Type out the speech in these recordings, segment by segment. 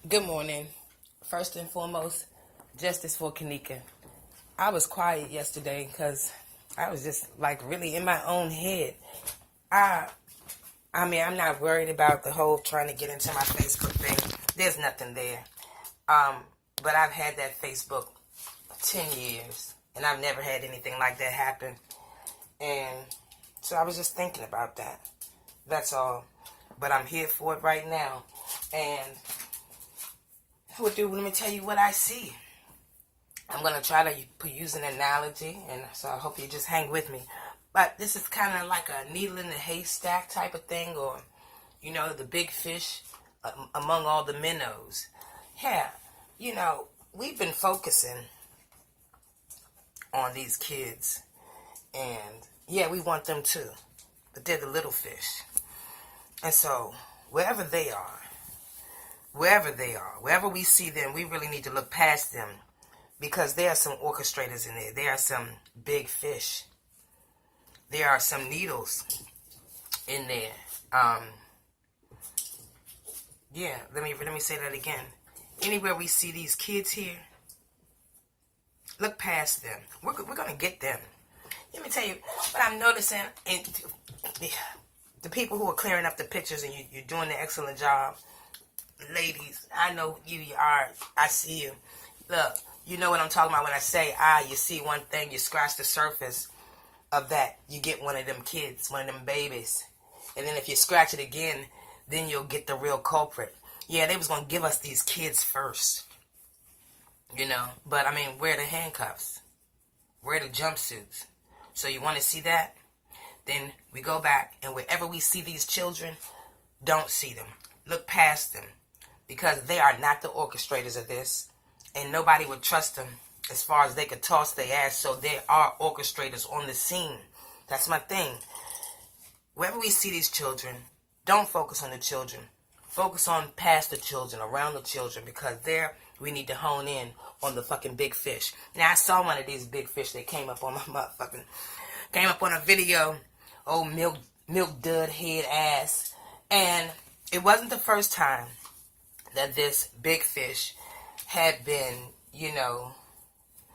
Good morning. First and foremost, justice for Kenneka. I was quiet yesterday because I was just like really in my own head. I I mean, I'm not worried about the whole trying to get into my Facebook thing. There's nothing there. Um, but I've had that Facebook 10 years and I've never had anything like that happen. And so I was just thinking about that. That's all. But I'm here for it right now. And let me tell you what I see. I'm going to try to use an analogy, and so I hope you just hang with me. But this is kind of like a needle in the haystack type of thing, or, the big fish among all the minnows. Yeah, we've been focusing on these kids, and yeah, we want them too, but they're the little fish. And so, wherever they are, wherever we see them, we really need to look past them because there are some orchestrators in there. There are some big fish. There are some needles in there. Yeah, let me say that again. Anywhere we see these kids here, look past them. We're going to get them. Let me tell you what I'm noticing. And the people who are clearing up the pictures, and you're doing an excellent job. Ladies, I know you are. I see you. Look, you know what I'm talking about when I say, you see one thing, you scratch the surface of that. You get one of them kids, one of them babies. And then if you scratch it again, then you'll get the real culprit. Yeah, they was going to give us these kids first. But I mean, where are the handcuffs? Where are the jumpsuits? So you want to see that? Then we go back, and wherever we see these children, don't see them. Look past them. Because they are not the orchestrators of this. And nobody would trust them as far as they could toss their ass. So there are orchestrators on the scene. That's my thing. Wherever we see these children, don't focus on the children. Focus on past the children, around the children. Because there we need to hone in on the fucking big fish. Now I saw one of these big fish that came up on a video. Oh, milk dud head ass. And it wasn't the first time that this big fish had been,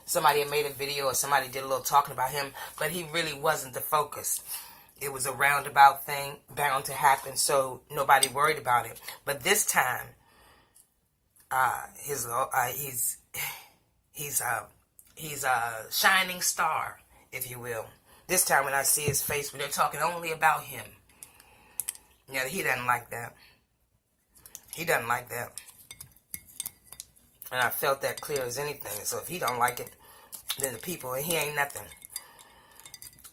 somebody had made a video or somebody did a little talking about him, but he really wasn't the focus. It was a roundabout thing bound to happen, so nobody worried about it. But this time, he's a shining star, if you will. This time when I see his face, when they're talking only about him, yeah, he doesn't like that. He doesn't like that. And I felt that clear as anything. So if he don't like it, then the people, and he ain't nothing.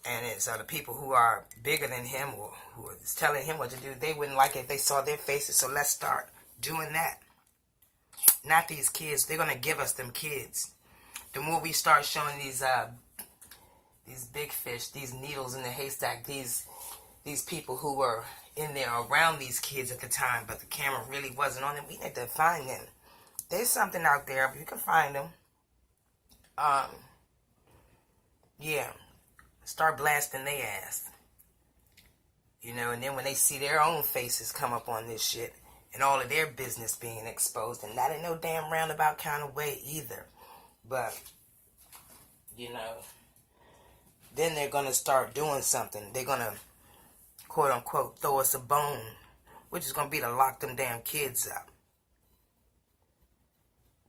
And it's the people who are bigger than him or who are telling him what to do, they wouldn't like it if they saw their faces. So let's start doing that. Not these kids. They're going to give us them kids. The more we start showing these big fish, these needles in the haystack, these people who were in there around these kids at the time, but the camera really wasn't on them, we need to find them. There's something out there, but you can find them. Yeah. Start blasting their ass. And then when they see their own faces come up on this shit, and all of their business being exposed, and not in no damn roundabout kind of way either. But, then they're going to start doing something. They're going to, quote unquote, throw us a bone, which is going to be to lock them damn kids up.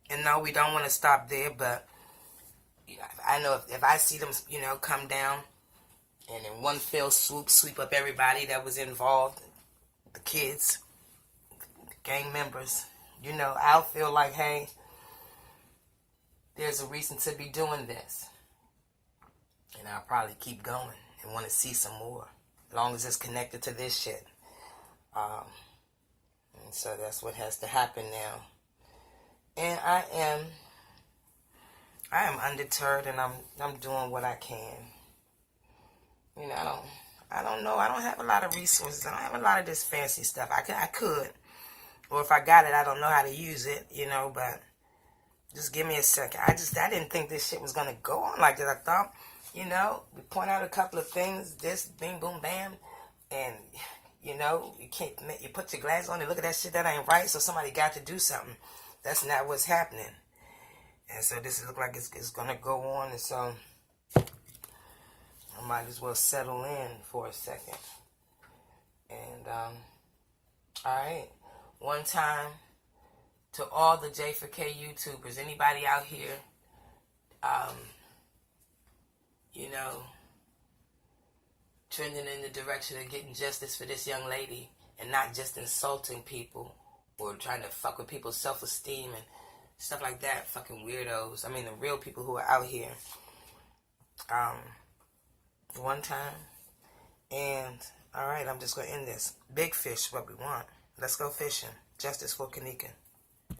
And no, we don't want to stop there, but I know if I see them, come down and in one fell swoop, sweep up everybody that was involved, the kids, the gang members, I'll feel like, hey, there's a reason to be doing this. And I'll probably keep going and want to see some more, as long as it's connected to this shit. And so that's what has to happen now. And I am undeterred, and I'm doing what I can. I don't know. I don't have a lot of resources. I don't have a lot of this fancy stuff. I could, or if I got it, I don't know how to use it. But just give me a second. I didn't think this shit was gonna go on like this. I thought, we point out a couple of things, this, bing, boom, bam, and You know, you can't. You put your glasses on and look at that shit. That ain't right. So somebody got to do something. That's not what's happening. And so this look like it's gonna go on. And so I might as well settle in for a second. And all right, one time to all the J4K YouTubers, anybody out here, you know, trending in the direction of getting justice for this young lady and not just insulting people or trying to fuck with people's self-esteem and stuff like that. Fucking weirdos. I mean, the real people who are out here. One time. And, alright, I'm just going to end this. Big fish, what we want. Let's go fishing. Justice for Kenneka.